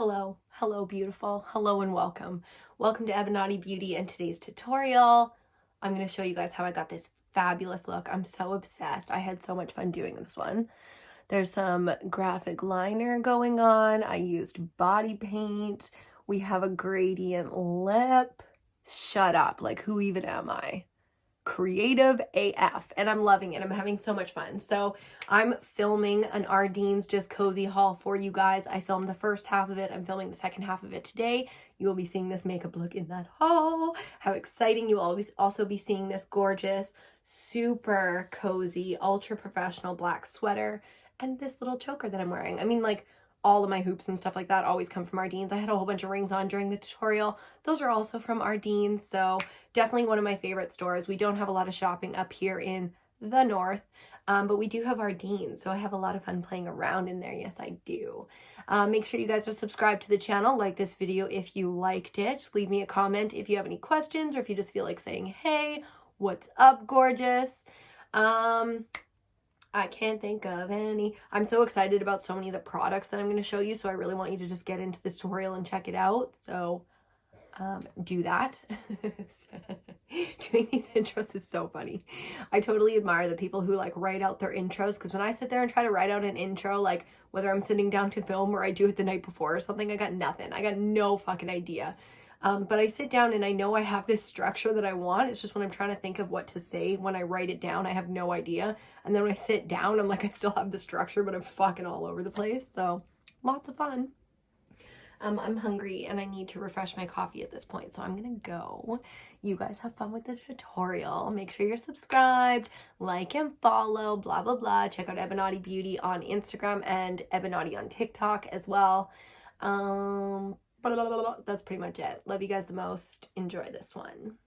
Hello beautiful, hello and welcome. Welcome to Ebonati Beauty and today's tutorial. I'm going to show you guys how I got this fabulous look. I'm so obsessed. I had so much fun doing this one. There's some graphic liner going on. I used body paint. We have a gradient lip. Shut up, like who even am I? Creative AF, and I'm loving it. I'm having so much fun. So I'm filming an Ardene's Just Cozy haul for you guys. I filmed the first half of it. I'm filming the second half of it today. You will be seeing this makeup look in that haul. How exciting. You will always also be seeing this gorgeous, super cozy, ultra professional black sweater and this little choker that I'm wearing. I mean, like, all of my hoops and stuff like that always come from Ardene's. I had a whole bunch of rings on during the tutorial. Those are also from Ardene's, so definitely one of my favorite stores. We don't have a lot of shopping up here in the north, but we do have Ardene's, so I have a lot of fun playing around in there. Yes, I do. Make sure you guys are subscribed to the channel, like this video if you liked it. Leave me a comment if you have any questions or if you just feel like saying, hey, what's up, gorgeous? I can't think of any. I'm so excited about so many of the products that I'm going to show you, so I really want you to just get into the tutorial and check it out. So do that. Doing these intros is so funny. I totally admire the people who like write out their intros, because when I sit there and try to write out an intro, like whether I'm sitting down to film or I do it the night before or something, I got nothing. I got no fucking idea. But I sit down and I know I have this structure that I want. It's just when I'm trying to think of what to say, when I write it down, I have no idea. And then when I sit down, I'm like, I still have the structure, but I'm fucking all over the place. So lots of fun. I'm hungry and I need to refresh my coffee at this point, so I'm gonna go. You guys have fun with the tutorial. Make sure you're subscribed, like and follow, blah, blah, blah. Check out Ebonati Beauty on Instagram and Ebonati on TikTok as well. That's pretty much it. Love you guys the most. Enjoy this one.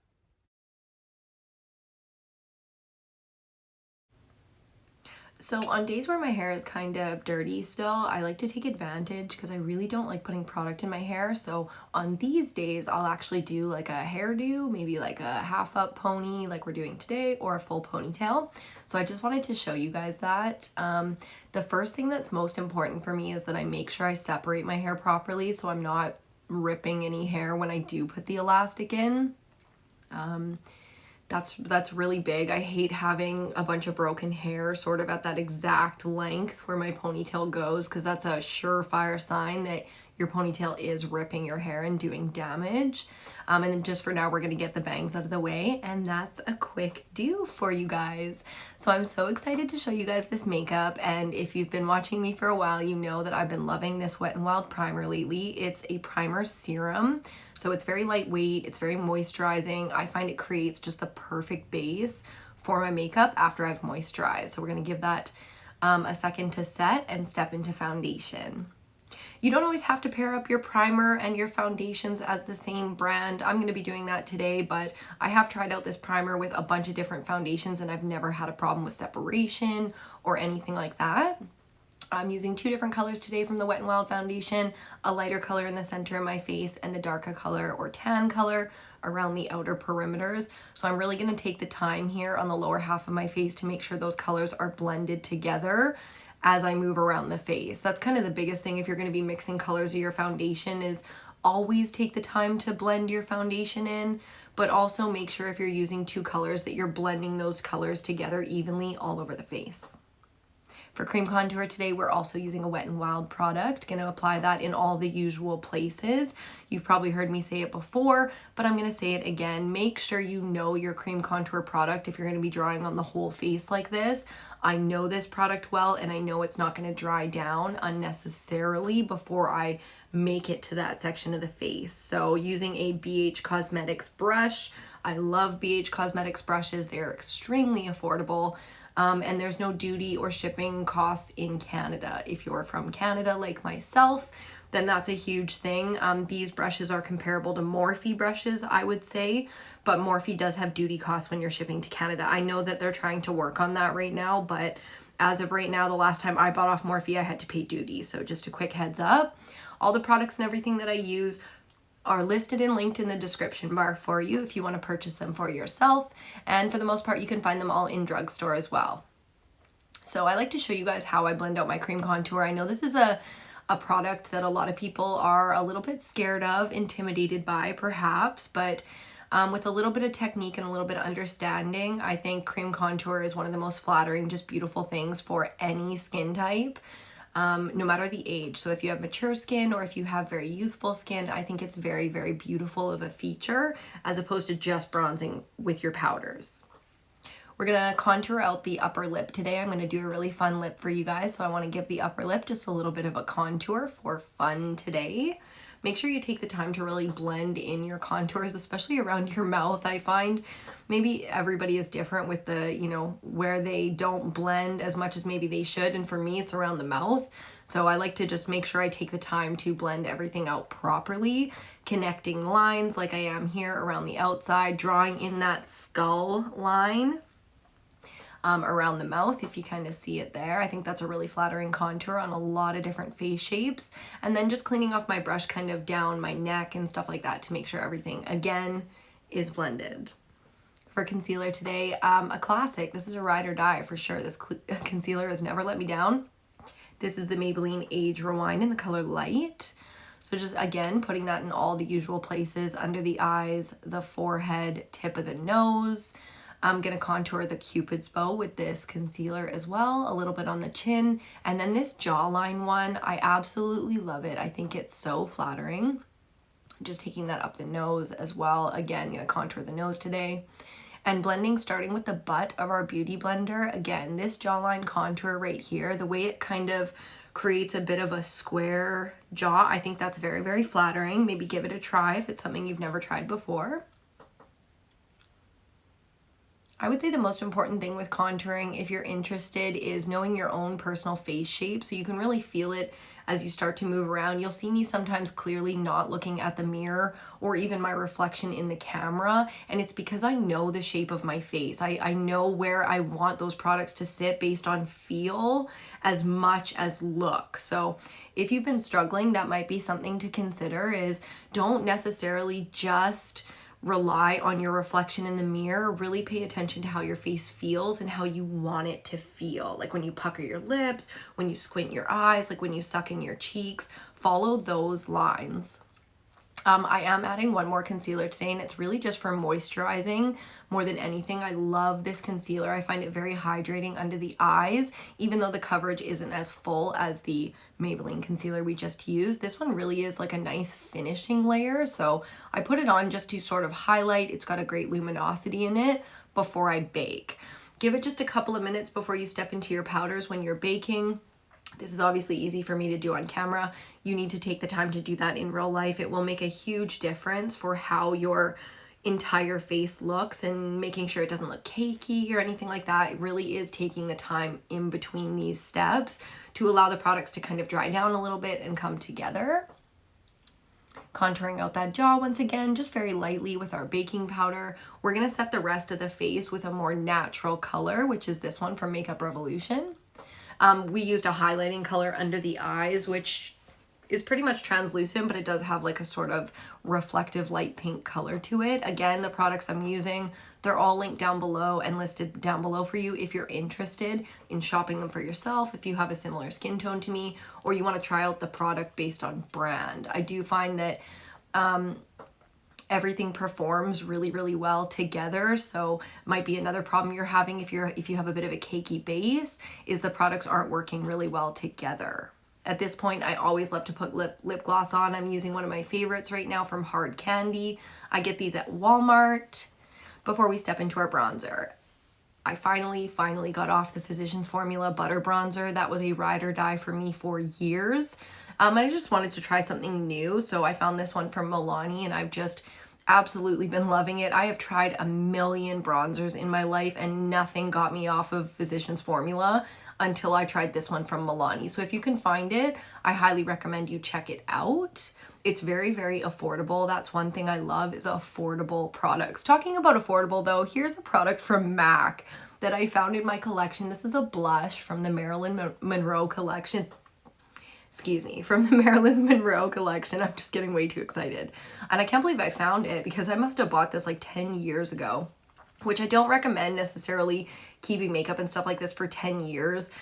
So on days where my hair is kind of dirty still, I like to take advantage because I really don't like putting product in my hair. So on these days, I'll actually do like a hairdo, maybe like a half up pony like we're doing today, or a full ponytail. So I just wanted to show you guys that. The first thing that's most important for me is that I make sure I separate my hair properly so I'm not ripping any hair when I do put the elastic in. That's really big. I hate having a bunch of broken hair sort of at that exact length where my ponytail goes, because that's a surefire sign that your ponytail is ripping your hair and doing damage. And then just for now, we're gonna get the bangs out of the way, and that's a quick do for you guys. So I'm so excited to show you guys this makeup, and if you've been watching me for a while, you know that I've been loving this Wet n Wild primer lately. It's a primer serum. So it's very lightweight, it's very moisturizing. I find it creates just the perfect base for my makeup after I've moisturized. So we're gonna give that a second to set and step into foundation. You don't always have to pair up your primer and your foundations as the same brand. I'm gonna be doing that today, but I have tried out this primer with a bunch of different foundations and I've never had a problem with separation or anything like that. I'm using two different colors today from the Wet n Wild foundation, a lighter color in the center of my face and a darker color or tan color around the outer perimeters. So I'm really going to take the time here on the lower half of my face to make sure those colors are blended together as I move around the face. That's kind of the biggest thing if you're going to be mixing colors of your foundation, is always take the time to blend your foundation in, but also make sure if you're using two colors that you're blending those colors together evenly all over the face. For cream contour today, we're also using a Wet n Wild product. Gonna apply that in all the usual places. You've probably heard me say it before, but I'm gonna say it again. Make sure you know your cream contour product if you're gonna be drawing on the whole face like this. I know this product well, and I know it's not gonna dry down unnecessarily before I make it to that section of the face. So using a BH Cosmetics brush. I love BH Cosmetics brushes. They're extremely affordable. And there's no duty or shipping costs in Canada. If you're from Canada like myself, then that's a huge thing. These brushes are comparable to Morphe brushes, I would say, but Morphe does have duty costs when you're shipping to Canada. I know that they're trying to work on that right now, but as of right now, the last time I bought off Morphe, I had to pay duty. So just a quick heads up. All the products and everything that I use are listed and linked in the description bar for you if you want to purchase them for yourself. And for the most part, you can find them all in Drugstore as well. So I like to show you guys how I blend out my cream contour. I know this is a a product that a lot of people are a little bit scared of, intimidated by perhaps, but with a little bit of technique and a little bit of understanding, I think cream contour is one of the most flattering, just beautiful things for any skin type, no matter the age. So if you have mature skin or if you have very youthful skin, I think it's very, very beautiful of a feature as opposed to just bronzing with your powders. We're going to contour out the upper lip today. I'm going to do a really fun lip for you guys. So I want to give the upper lip just a little bit of a contour for fun today. Make sure you take the time to really blend in your contours, especially around your mouth. I find maybe everybody is different with the, you know, where they don't blend as much as maybe they should. And for me, it's around the mouth. So I like to just make sure I take the time to blend everything out properly, connecting lines like I am here around the outside, drawing in that skull line. Around the mouth, if you kind of see it there. I think that's a really flattering contour on a lot of different face shapes. And then just cleaning off my brush kind of down my neck and stuff like that to make sure everything, again, is blended. For concealer today, a classic. This is a ride or die for sure. This concealer has never let me down. This is the Maybelline Age Rewind in the color Light. So just, again, putting that in all the usual places, under the eyes, the forehead, tip of the nose. I'm going to contour the Cupid's bow with this concealer as well, a little bit on the chin. And then this jawline one, I absolutely love it. I think it's so flattering. Just taking that up the nose as well. Again, going to contour the nose today. And blending, starting with the butt of our Beauty Blender. Again, this jawline contour right here, the way it kind of creates a bit of a square jaw, I think that's very, very flattering. Maybe give it a try if it's something you've never tried before. I would say the most important thing with contouring, if you're interested, is knowing your own personal face shape so you can really feel it as you start to move around. You'll see me sometimes clearly not looking at the mirror or even my reflection in the camera, and it's because I know the shape of my face. I know where I want those products to sit based on feel as much as look. So if you've been struggling, that might be something to consider, is don't necessarily just rely on your reflection in the mirror. Really pay attention to how your face feels and how you want it to feel. Like when you pucker your lips, when you squint your eyes, like when you suck in your cheeks, follow those lines. I am adding one more concealer today, and it's really just for moisturizing more than anything. I love this concealer. I find it very hydrating under the eyes, even though the coverage isn't as full as the Maybelline concealer we just used. This one really is like a nice finishing layer, so I put it on just to sort of highlight. It's got a great luminosity in it before I bake. Give it just a couple of minutes before you step into your powders when you're baking. This is obviously easy for me to do on camera. You need to take the time to do that in real life. It will make a huge difference for how your entire face looks, and making sure it doesn't look cakey or anything like that. It really is taking the time in between these steps to allow the products to kind of dry down a little bit and come together. Contouring out that jaw once again, just very lightly with our baking powder. We're going to set the rest of the face with a more natural color, which is this one from Makeup Revolution. We used a highlighting color under the eyes, which is pretty much translucent, but it does have like a sort of reflective light pink color to it. Again, the products I'm using, they're all linked down below and listed down below for you if you're interested in shopping them for yourself, if you have a similar skin tone to me, or you want to try out the product based on brand. I do find that everything performs really, really well together. So might be another problem you're having if you have a bit of a cakey base, is the products aren't working really well together. At this point, I always love to put lip gloss on. I'm using one of my favorites right now from Hard Candy. I get these at Walmart. Before we step into our bronzer, I finally got off the Physicians Formula Butter Bronzer. That was a ride or die for me for years. I just wanted to try something new, so I found this one from Milani, and I've just absolutely been loving it. I have tried a million bronzers in my life, and nothing got me off of Physicians Formula until I tried this one from Milani. So if you can find it, I highly recommend you check it out. It's very, very affordable. That's one thing I love, is affordable products. Talking about affordable though, here's a product from MAC that I found in my collection. This is a blush from the Marilyn Monroe collection. Excuse me, from the Marilyn Monroe collection. I'm just getting way too excited. And I can't believe I found it because I must have bought this like 10 years ago. which I don't recommend necessarily keeping makeup and stuff like this for 10 years.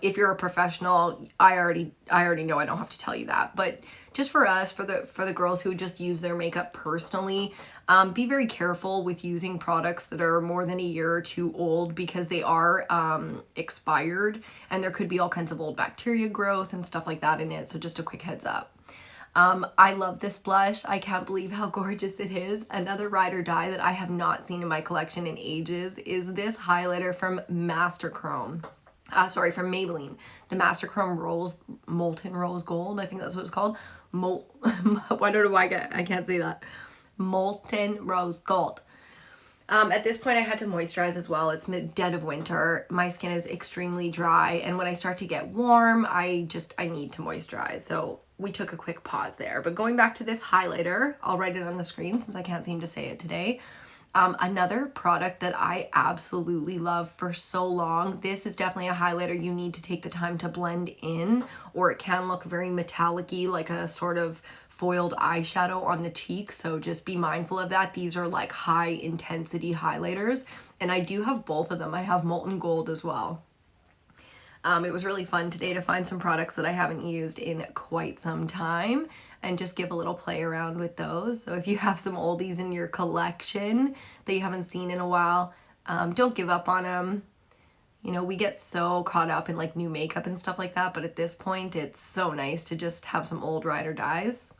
If you're a professional, I already know I don't have to tell you that, but just for us, for the girls who just use their makeup personally, be very careful with using products that are more than a year or two old, because they are expired and there could be all kinds of old bacteria growth and stuff like that in it. So just a quick heads up. I love this blush. I can't believe how gorgeous it is. Another ride or die that I have not seen in my collection in ages is this highlighter from from Maybelline. The Master Chrome Molten Rose Gold. I think that's what it's called. I don't know why I can't say that. Molten Rose Gold. At this point I had to moisturize as well. It's dead of winter. My skin is extremely dry, and when I start to get warm, I need to moisturize. So we took a quick pause there. But going back to this highlighter, I'll write it on the screen since I can't seem to say it today. Another product that I absolutely love for so long. This is definitely a highlighter you need to take the time to blend in, or it can look very metallic-y, like a sort of foiled eyeshadow on the cheek. So just be mindful of that. These are like high intensity highlighters, and I do have both of them. I have Molten Gold as well. It was really fun today to find some products that I haven't used in quite some time and just give a little play around with those. So if you have some oldies in your collection that you haven't seen in a while, don't give up on them. You know, we get so caught up in like new makeup and stuff like that, but at this point it's so nice to just have some old ride or dies.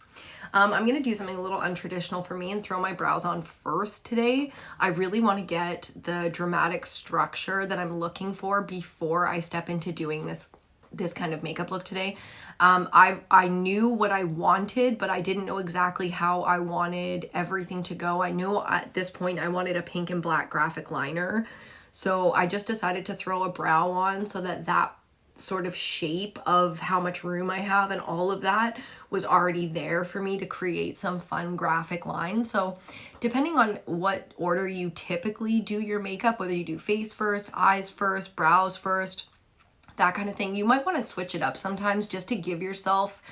I'm going to do something a little untraditional for me and throw my brows on first today. I really want to get the dramatic structure that I'm looking for before I step into doing this kind of makeup look today. I knew what I wanted, but I didn't know exactly how I wanted everything to go. I knew at this point I wanted a pink and black graphic liner. So I just decided to throw a brow on so that sort of shape of how much room I have and all of that was already there for me to create some fun graphic lines. So depending on what order you typically do your makeup, whether you do face first, eyes first, brows first, that kind of thing, you might want to switch it up sometimes just to give yourself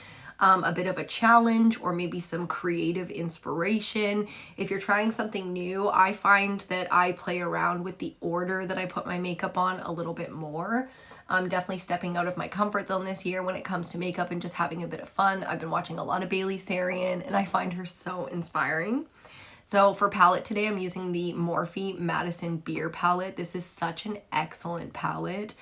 a bit of a challenge or maybe some creative inspiration. If you're trying something new, I find that I play around with the order that I put my makeup on a little bit more. I'm definitely stepping out of my comfort zone this year when it comes to makeup and just having a bit of fun. I've been watching a lot of Bailey Sarian and I find her so inspiring. So for palette today, I'm using the Morphe Madison Beer palette. This is such an excellent palette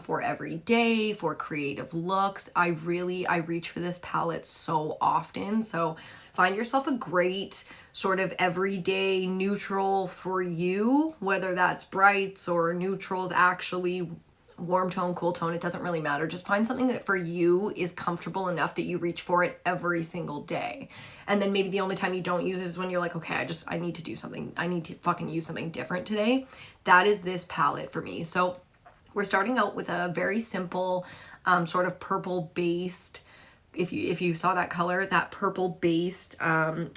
for every day, for creative looks. I reach for this palette so often. So find yourself a great sort of everyday neutral for you, whether that's brights or neutrals, actually warm tone, cool tone, it doesn't really matter. Just find something that for you is comfortable enough that you reach for it every single day. And then maybe the only time you don't use it is when you're like, okay, I need to do something. I need to fucking use something different today. That is this palette for me. So we're starting out with a very simple sort of purple based, if you saw that color, that purple based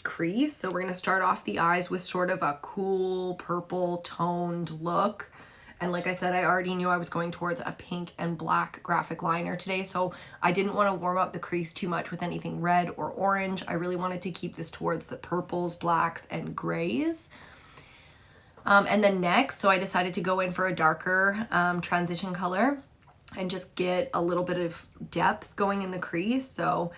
crease. So we're going to start off the eyes with sort of a cool purple toned look. And like I said, I already knew I was going towards a pink and black graphic liner today, so I didn't want to warm up the crease too much with anything red or orange. I really wanted to keep this towards the purples, blacks, and grays. And then next, so I decided to go in for a darker transition color and just get a little bit of depth going in the crease. So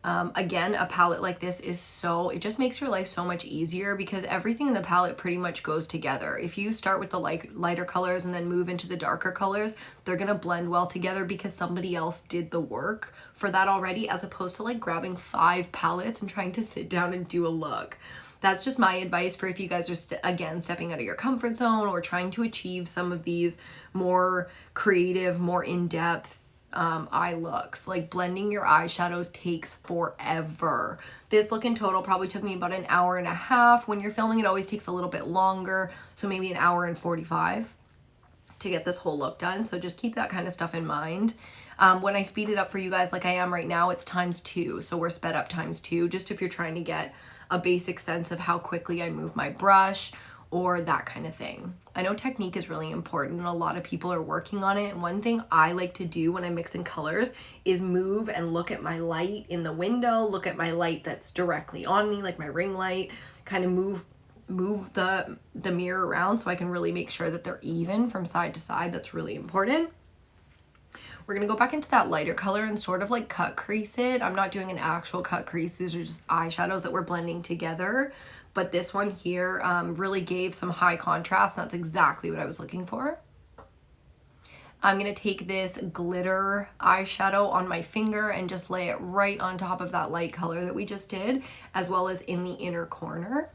again, a palette like this is it just makes your life so much easier because everything in the palette pretty much goes together. If you start with the lighter colors and then move into the darker colors, they're gonna blend well together because somebody else did the work for that already, as opposed to like grabbing 5 palettes and trying to sit down and do a look. That's just my advice for if you guys are again stepping out of your comfort zone or trying to achieve some of these more creative, more in-depth eye looks. Like blending your eyeshadows takes forever. This look in total probably took me about an hour and a half. When you're filming, it always takes a little bit longer, so maybe an hour and 45 to get this whole look done. So just keep that kind of stuff in mind. When I speed it up for you guys like I am right now, it's ×2, so we're sped up ×2, just if you're trying to get a basic sense of how quickly I move my brush or that kind of thing. I know technique is really important and a lot of people are working on it. And one thing I like to do when I'm mixing colors is move and look at my light in the window, look at my light that's directly on me, like my ring light, kind of move move the mirror around so I can really make sure that they're even from side to side. That's really important. We're going to go back into that lighter color and sort of like cut crease it. I'm not doing an actual cut crease. These are just eyeshadows that we're blending together. But this one here really gave some high contrast. And that's exactly what I was looking for. I'm going to take this glitter eyeshadow on my finger and just lay it right on top of that light color that we just did, as well as in the inner corner.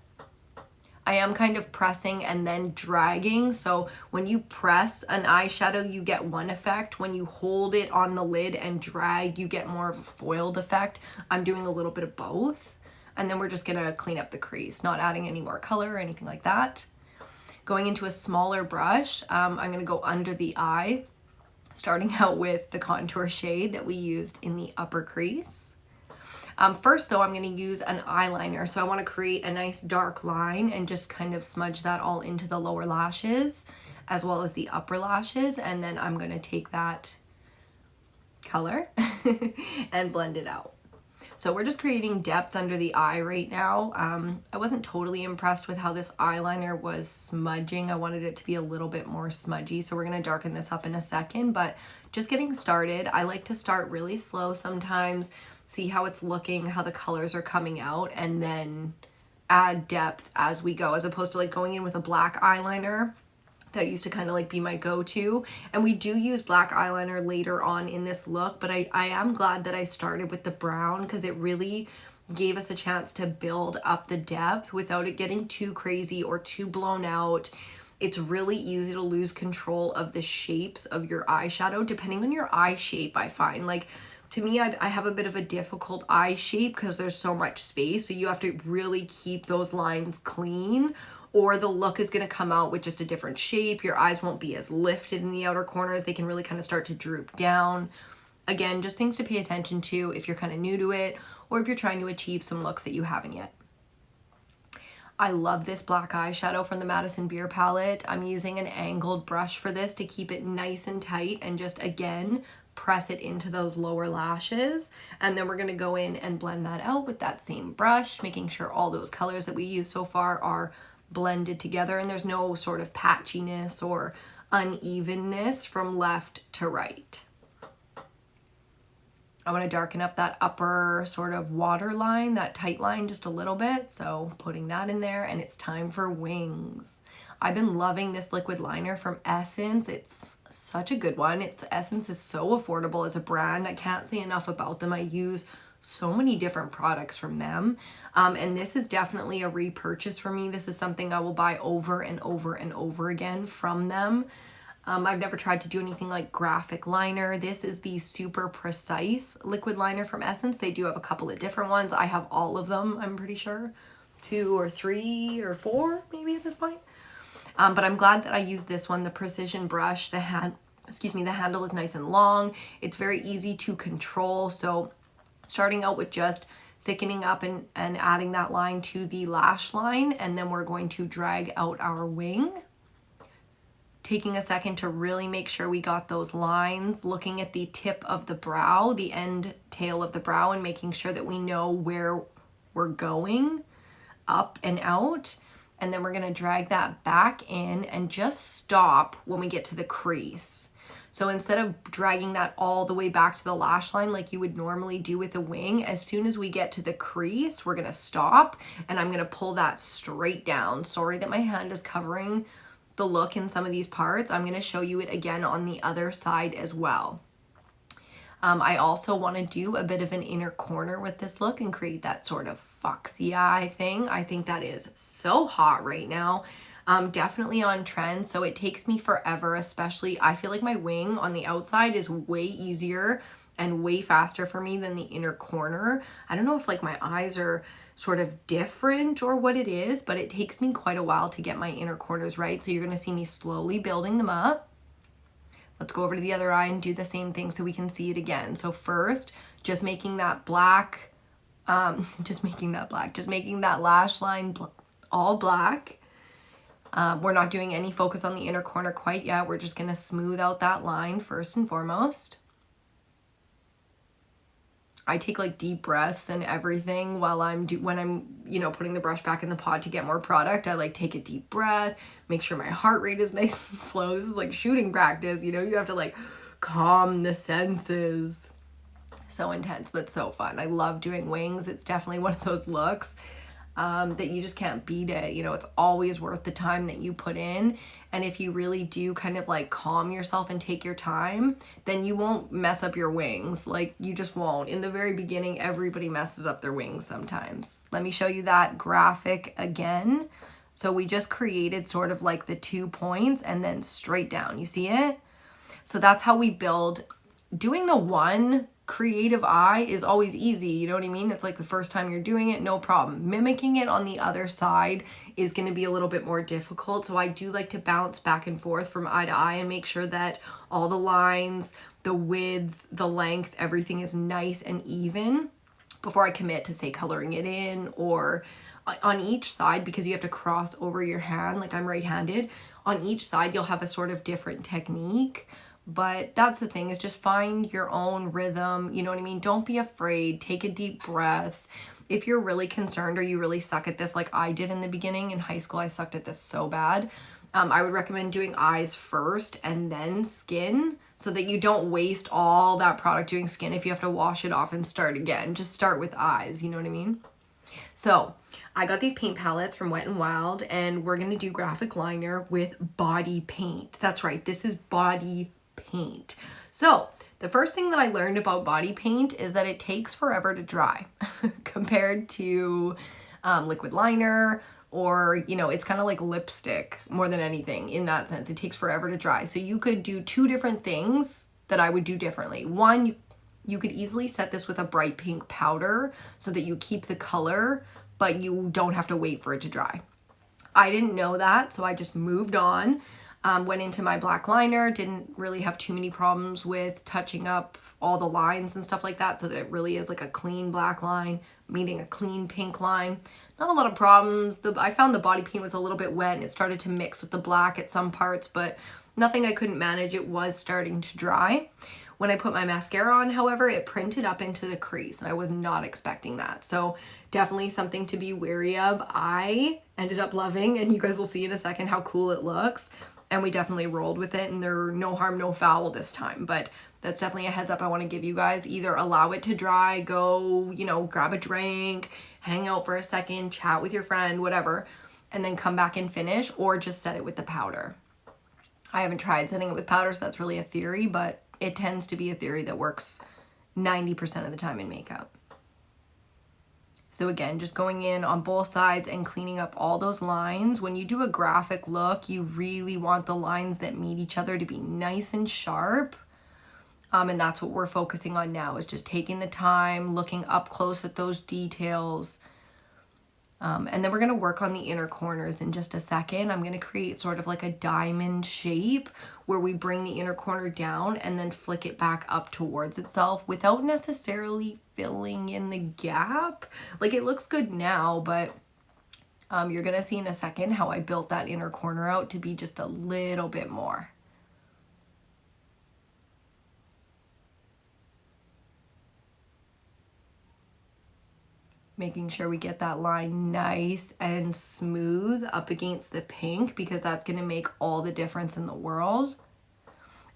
I am kind of pressing and then dragging. So when you press an eyeshadow, you get one effect. When you hold it on the lid and drag, you get more of a foiled effect. I'm doing a little bit of both. And then we're just gonna clean up the crease, not adding any more color or anything like that. Going into a smaller brush, I'm gonna go under the eye, starting out with the contour shade that we used in the upper crease. First though, I'm going to use an eyeliner. So I want to create a nice dark line and just kind of smudge that all into the lower lashes as well as the upper lashes. And then I'm going to take that color and blend it out. So we're just creating depth under the eye right now. I wasn't totally impressed with how this eyeliner was smudging. I wanted it to be a little bit more smudgy. So we're going to darken this up in a second, but just getting started. I like to start really slow sometimes, see how it's looking, how the colors are coming out, and then add depth as we go, as opposed to like going in with a black eyeliner. That used to kind of like be my go-to. And we do use black eyeliner later on in this look, but I am glad that I started with the brown because it really gave us a chance to build up the depth without it getting too crazy or too blown out. It's really easy to lose control of the shapes of your eyeshadow depending on your eye shape, I find. Like, to me, I have a bit of a difficult eye shape because there's so much space. So you have to really keep those lines clean or the look is going to come out with just a different shape. Your eyes won't be as lifted in the outer corners. They can really kind of start to droop down. Again, just things to pay attention to if you're kind of new to it or if you're trying to achieve some looks that you haven't yet. I love this black eyeshadow from the Madison Beer palette. I'm using an angled brush for this to keep it nice and tight and just, again, press it into those lower lashes. And then we're going to go in and blend that out with that same brush, making sure all those colors that we used so far are blended together and there's no sort of patchiness or unevenness from left to right. I want to darken up that upper sort of waterline, that tight line just a little bit. So putting that in there, and it's time for wings. I've been loving this liquid liner from Essence. It's such a good one. Essence is so affordable as a brand. I can't say enough about them. I use so many different products from them. And this is definitely a repurchase for me. This is something I will buy over and over and over again from them. I've never tried to do anything like graphic liner. This is the Super Precise liquid liner from Essence. They do have a couple of different ones. I have all of them, I'm pretty sure. 2 or 3 or 4 maybe at this point. But I'm glad that I used this one, the precision brush. The handle is nice and long. It's very easy to control. So starting out with just thickening up and adding that line to the lash line, and then we're going to drag out our wing. Taking a second to really make sure we got those lines, looking at the tip of the brow, the end tail of the brow, and making sure that we know where we're going, up and out. And then we're gonna drag that back in and just stop when we get to the crease. So instead of dragging that all the way back to the lash line like you would normally do with a wing, as soon as we get to the crease, we're gonna stop and I'm gonna pull that straight down. Sorry that my hand is covering the look in some of these parts. I'm going to show you it again on the other side as well. I also want to do a bit of an inner corner with this look and create that sort of foxy eye thing. I think that is so hot right now. Definitely on trend. So it takes me forever, especially I feel like my wing on the outside is way easier and way faster for me than the inner corner. I don't know if like my eyes are sort of different or what it is, but it takes me quite a while to get my inner corners right. So you're going to see me slowly building them up. Let's go over to the other eye and do the same thing so we can see it again. So first, just making that black, just making that lash line all black. We're not doing any focus on the inner corner quite yet. We're just going to smooth out that line first and foremost. I take like deep breaths and everything while when I'm, you know, putting the brush back in the pot to get more product. I like take a deep breath, make sure my heart rate is nice and slow. This is like shooting practice, you know, you have to like calm the senses. So intense, but so fun. I love doing wings. It's definitely one of those looks that you just can't beat it. You know, it's always worth the time that you put in. And if you really do kind of like calm yourself and take your time, then you won't mess up your wings. Like you just won't. In the very beginning, everybody messes up their wings sometimes. Let me show you that graphic again. So we just created sort of like the 2 points and then straight down. You see it? So that's how we build. Doing the one creative eye is always easy, you know what I mean? It's like the first time you're doing it, no problem. Mimicking it on the other side is going to be a little bit more difficult, so I do like to bounce back and forth from eye to eye and make sure that all the lines, the width, the length, everything is nice and even before I commit to say coloring it in. Or on each side, because you have to cross over your hand, like I'm right-handed, on each side you'll have a sort of different technique. But that's the thing, is just find your own rhythm, you know what I mean? Don't be afraid, take a deep breath. If you're really concerned or you really suck at this, like I did in the beginning, in high school I sucked at this so bad, I would recommend doing eyes first and then skin, so that you don't waste all that product doing skin if you have to wash it off and start again. Just start with eyes, you know what I mean? So I got these paint palettes from Wet n Wild, and we're gonna do graphic liner with body paint. That's right, this is body paint. So the first thing that I learned about body paint is that it takes forever to dry compared to liquid liner, or, you know, it's kind of like lipstick more than anything in that sense. It takes forever to dry. So you could do 2 different things that I would do differently. One, you could easily set this with a bright pink powder so that you keep the color, but you don't have to wait for it to dry. I didn't know that, so I just moved on. Went into my black liner, didn't really have too many problems with touching up all the lines and stuff like that, so that it really is like a clean black line meeting a clean pink line. Not a lot of problems. I found the body paint was a little bit wet and it started to mix with the black at some parts, but nothing I couldn't manage. It was starting to dry. When I put my mascara on, however, it printed up into the crease, and I was not expecting that. So definitely something to be wary of. I ended up loving, and you guys will see in a second how cool it looks. And we definitely rolled with it, and there were no harm, no foul this time. But that's definitely a heads up I want to give you guys. Either allow it to dry, go, you know, grab a drink, hang out for a second, chat with your friend, whatever, and then come back and finish, or just set it with the powder. I haven't tried setting it with powder, so that's really a theory, but it tends to be a theory that works 90% of the time in makeup. So again, just going in on both sides and cleaning up all those lines. When you do a graphic look, you really want the lines that meet each other to be nice and sharp. And that's what we're focusing on now, is just taking the time, looking up close at those details. And then we're gonna work on the inner corners in just a second. I'm gonna create sort of like a diamond shape where we bring the inner corner down and then flick it back up towards itself without necessarily filling in the gap. Like, it looks good now, but you're gonna see in a second how I built that inner corner out to be just a little bit more. Making sure we get that line nice and smooth up against the pink, because that's going to make all the difference in the world.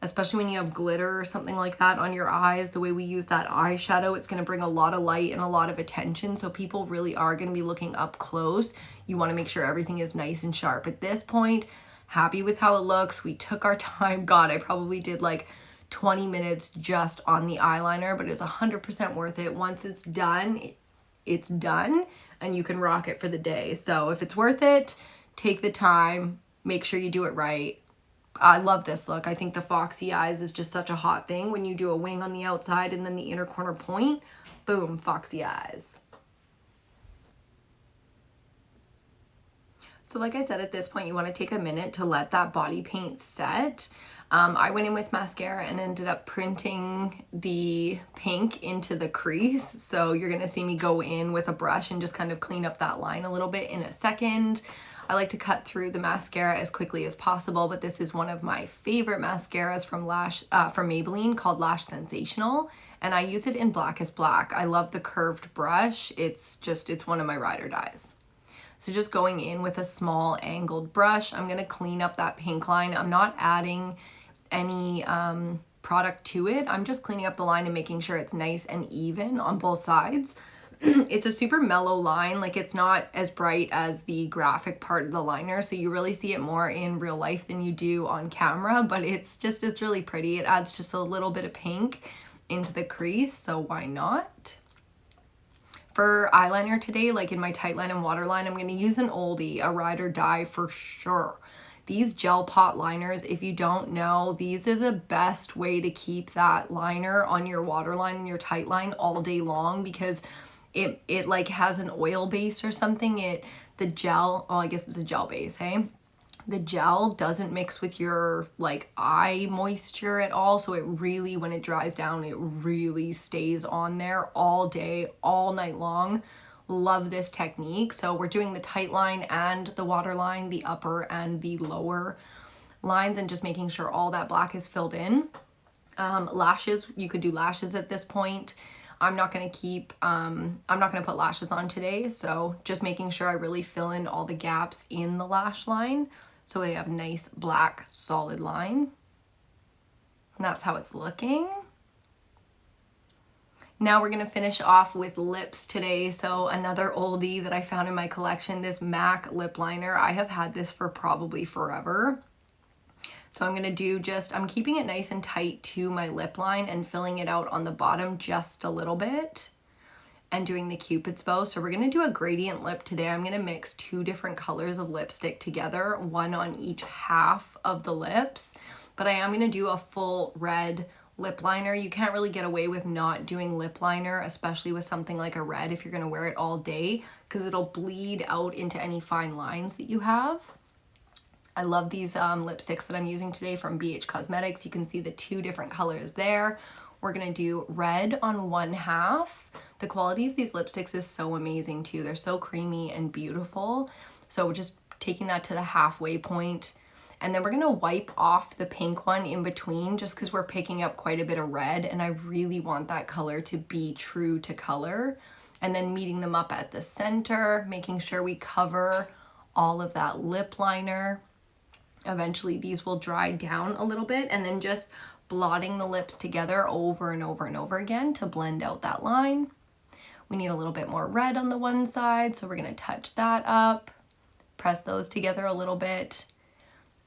Especially when you have glitter or something like that on your eyes, the way we use that eyeshadow, it's going to bring a lot of light and a lot of attention. So people really are going to be looking up close. You want to make sure everything is nice and sharp. At this point, happy with how it looks. We took our time. God, I probably did like 20 minutes just on the eyeliner, but it's 100% worth it. Once it's done, it's done, and you can rock it for the day. So if it's worth it, take the time, make sure you do it right. I love this look. I think the foxy eyes is just such a hot thing when you do a wing on the outside and then the inner corner point. Boom, foxy eyes. So like I said, at this point, you want to take a minute to let that body paint set. I went in with mascara and ended up printing the pink into the crease. So you're going to see me go in with a brush and just kind of clean up that line a little bit in a second. I like to cut through the mascara as quickly as possible, but this is one of my favorite mascaras from Maybelline called Lash Sensational, and I use it in Blackest Black. I love the curved brush. It's one of my ride or dies. So just going in with a small angled brush, I'm going to clean up that pink line. I'm not adding any product to it. I'm just cleaning up the line and making sure it's nice and even on both sides. It's a super mellow line, like it's not as bright as the graphic part of the liner, so you really see it more in real life than you do on camera, but it's really pretty. It adds just a little bit of pink into the crease, so why not? For eyeliner today, like in my tight line and waterline, I'm going to use an oldie, a ride or die for sure. These gel pot liners, if you don't know, these are the best way to keep that liner on your waterline and your tight line all day long, because it like has an oil base or something. The gel, oh, I guess it's a gel base, hey? The gel doesn't mix with your like eye moisture at all, so it really, when it dries down, it really stays on there all day, all night long. Love this technique. So we're doing the tight line and the waterline, the upper and the lower lines, and just making sure all that black is filled in. Lashes, you could do lashes at this point. I'm not going to put lashes on today, so just making sure I really fill in all the gaps in the lash line so they have a nice black solid line. And that's how it's looking. Now we're going to finish off with lips today. So another oldie that I found in my collection, this MAC lip liner. I have had this for probably forever. So I'm going to do I'm keeping it nice and tight to my lip line and filling it out on the bottom just a little bit and doing the Cupid's bow. So we're going to do a gradient lip today. I'm going to mix 2 different colors of lipstick together, one on each half of the lips, but I am going to do a full red lip liner. You can't really get away with not doing lip liner, especially with something like a red if you're going to wear it all day, because it'll bleed out into any fine lines that you have. I love these lipsticks that I'm using today from BH Cosmetics. You can see the 2 different colors there. We're going to do red on one half. The quality of these lipsticks is so amazing too. They're so creamy and beautiful. So we're just taking that to the halfway point. And then we're going to wipe off the pink one in between, just because we're picking up quite a bit of red and I really want that color to be true to color. And then meeting them up at the center, making sure we cover all of that lip liner. Eventually these will dry down a little bit, and then just blotting the lips together over and over and over again to blend out that line. We need a little bit more red on the one side, so we're going to touch that up, press those together a little bit,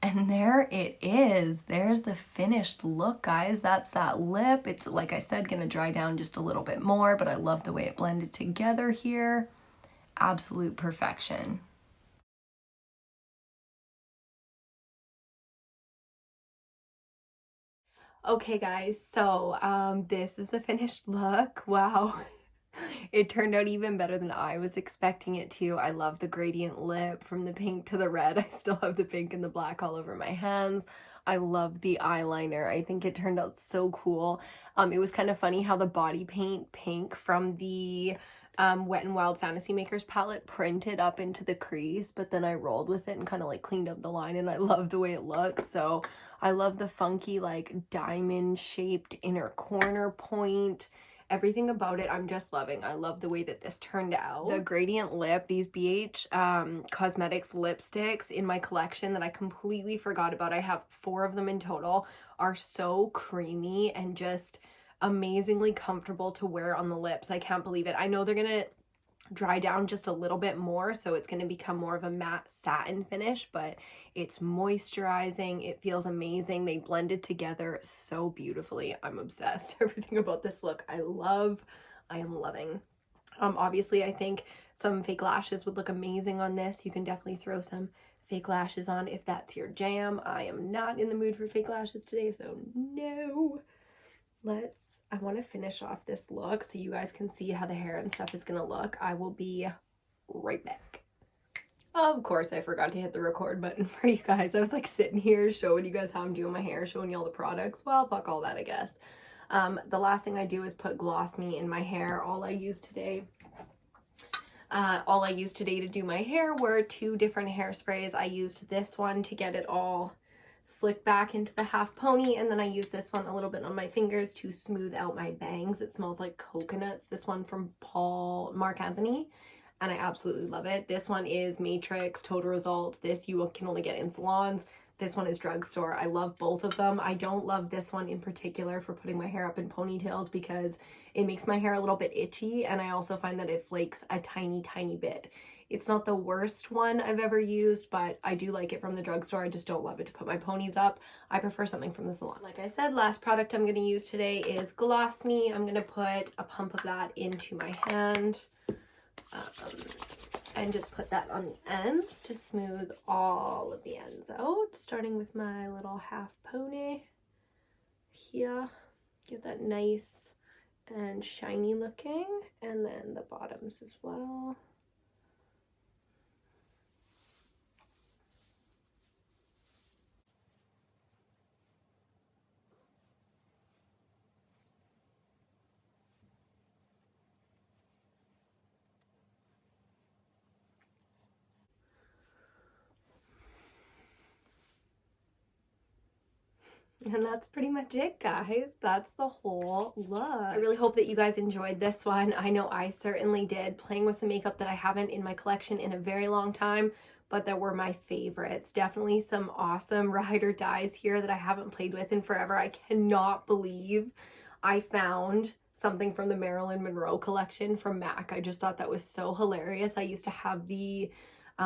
and there it is. There's the finished look, guys. That's that lip. It's, like I said, going to dry down just a little bit more, but I love the way it blended together here. Absolute perfection. Okay guys, so this is the finished look. Wow. It turned out even better than I was expecting it to. I love the gradient lip from the pink to the red. I still have the pink and the black all over my hands. I love the eyeliner. I think it turned out so cool. It was kind of funny how the body paint pink from the Wet n Wild Fantasy Makers palette printed up into the crease, but then I rolled with it and kind of like cleaned up the line, and I love the way it looks. So I love the funky like diamond shaped inner corner point. Everything about it I'm just loving. I love the way that this turned out. The gradient lip, these BH Cosmetics lipsticks in my collection that I completely forgot about, I have 4 of them in total, are so creamy and just amazingly comfortable to wear on the lips. I can't believe it. I know they're gonna dry down just a little bit more, so it's gonna become more of a matte satin finish, but it's moisturizing. It feels amazing. They blended together so beautifully. I'm obsessed. Everything about this look I am loving. Obviously I think some fake lashes would look amazing on this. You can definitely throw some fake lashes on if that's your jam. I am not in the mood for fake lashes today, so no. I want to finish off this look so you guys can see how the hair and stuff is gonna look. I will be right back. Of course, I forgot to hit the record button for you guys. I was like sitting here showing you guys how I'm doing my hair, showing you all the products. Well, fuck all that, I guess. The last thing I do is put Gloss Me in my hair. All I use today, All I used today to do my hair were 2 different hairsprays. I used this one to get it all slicked back into the half pony, and then I used this one a little bit on my fingers to smooth out my bangs. It smells like coconuts. This one from Marc Anthony, and I absolutely love it. This one is Matrix Total Results. This you can only get in salons. This one is Drugstore. I love both of them. I don't love this one in particular for putting my hair up in ponytails because it makes my hair a little bit itchy, and I also find that it flakes a tiny, tiny bit. It's not the worst one I've ever used, but I do like it from the drugstore. I just don't love it to put my ponies up. I prefer something from the salon. Like I said, last product I'm going to use today is Gloss Me. I'm going to put a pump of that into my hand and just put that on the ends to smooth all of the ends out, starting with my little half pony here. Get that nice and shiny looking, and then the bottoms as well. And that's pretty much it, guys. That's the whole look. I really hope that you guys enjoyed this one. I know I certainly did, playing with some makeup that I haven't in my collection in a very long time, but that were my favorites. Definitely some awesome ride or dies here that I haven't played with in forever. I cannot believe I found something from the Marilyn Monroe collection from MAC. I just thought that was so hilarious. I used to have the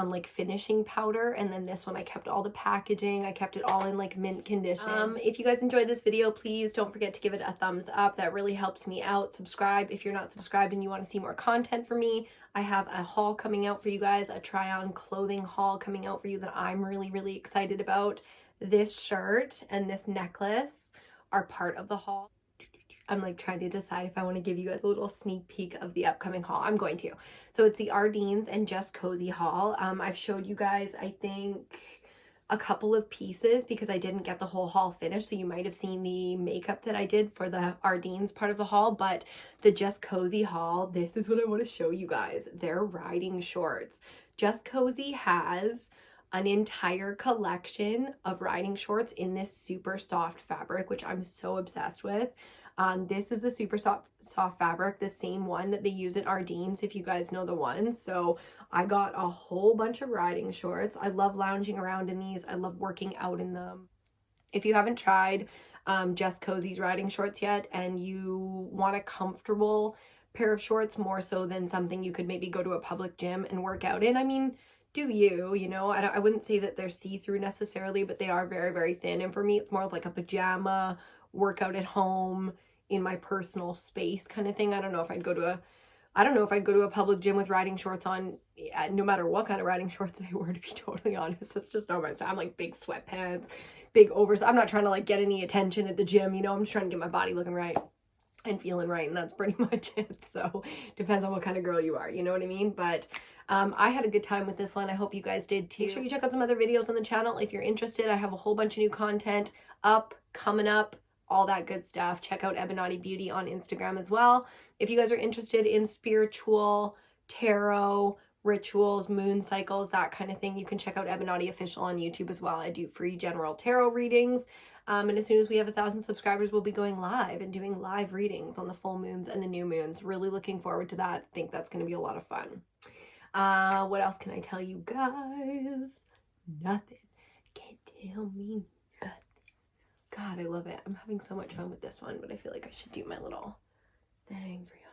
like finishing powder, and then this one I kept all the packaging. I kept it all in like mint condition. If you guys enjoyed this video, please don't forget to give it a thumbs up. That really helps me out. Subscribe if you're not subscribed and you want to see more content from me. I have a haul coming out for you guys, a try on clothing haul coming out for you that I'm really excited about. This shirt and this necklace are part of the haul. I'm like trying to decide if I want to give you guys a little sneak peek of the upcoming haul. I'm going to. So it's the Ardeen's and Just Cozy haul. I've showed you guys, I think, a couple of pieces because I didn't get the whole haul finished. So you might have seen the makeup that I did for the Ardeen's part of the haul, but the Just Cozy haul, this is what I want to show you guys. They're riding shorts. Just Cozy has an entire collection of riding shorts in this super soft fabric, which I'm so obsessed with. This is the super soft fabric, the same one that they use at Ardeen's, if you guys know the one. So I got a whole bunch of riding shorts. I love lounging around in these. I love working out in them. If you haven't tried Just Cozy's riding shorts yet and you want a comfortable pair of shorts more so than something you could maybe go to a public gym and work out in, I mean, do you know, I wouldn't say that they're see-through necessarily, but they are very thin, and for me it's more of like a pajama workout at home in my personal space kind of thing. I don't know if I'd go to a public gym with riding shorts on, no matter what kind of riding shorts they were, to be totally honest. That's just not my style. I'm like big sweatpants, big oversized. I'm not trying to like get any attention at the gym, you know. I'm just trying to get my body looking right and feeling right, and that's pretty much it. So depends on what kind of girl you are, you know what I mean? But I had a good time with this one. I hope you guys did too. Make sure you check out some other videos on the channel if you're interested. I have a whole bunch of new content coming up, all that good stuff. Check out Ebonati Beauty on Instagram as well. If you guys are interested in spiritual, tarot, rituals, moon cycles, that kind of thing, you can check out Ebonati Official on YouTube as well. I do free general tarot readings. And as soon as we have 1,000 subscribers, we'll be going live and doing live readings on the full moons and the new moons. Really looking forward to that. Think that's going to be a lot of fun. What else can I tell you guys? Nothing. Can't tell me nothing. God, I love it. I'm having so much fun with this one, but I feel like I should do my little thing for you.